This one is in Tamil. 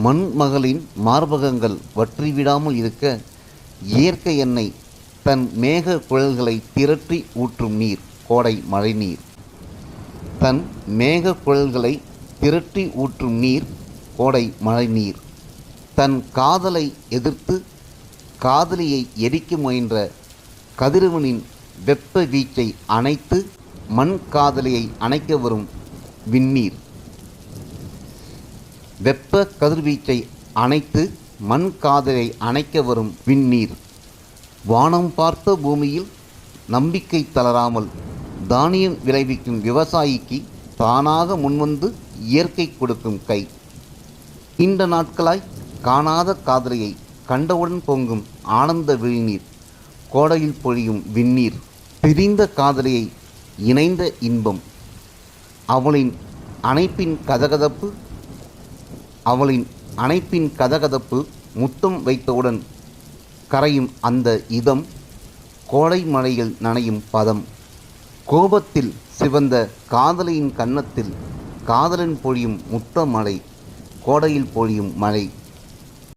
மண்மகளின் மார்பகங்கள் வற்றிவிடாமல் இருக்க இயற்கை எண்ணெய் தன் மேக குழல்களை திரட்டி ஊற்றும் நீர் கோடை மழைநீர். தன் மேக குழல்களை திரட்டி ஊற்றும் நீர் கோடை மழைநீர். தன் காதலை எதிர்த்து காதலியை எரிக்க முயன்ற கதிரவனின் வெப்ப வீச்சை அணைத்து மண் காதலியை அணைக்க வரும் விண்ணீர். வெப்ப கதிர்வீச்சை அணைத்து மண் காதலை அணைக்க வரும் விண்ணீர். வானம் பார்த்த பூமியில் நம்பிக்கை தளராமல் தானியம் விளைவிக்கும் விவசாயிக்கு தானாக முன்வந்து இயற்கை கொடுக்கும் கை. நீண்ட நாட்களாய் காணாத காதலியை கண்டவுடன் பொங்கும் ஆனந்த விழிநீர் கோடையில் பொழியும் விண்ணீர். பிரிந்த காதலியை இணைந்த இன்பம். அவளின் அணைப்பின் கதகதப்பு முத்தம் வைத்தவுடன் கரையும் அந்த இதம் கோடை மழையில் நனையும் பதம். கோபத்தில் சிவந்த காதலியின் கன்னத்தில் காதலன் பொழியும் முத்த மழை கோடையில் பொழியும் மழை.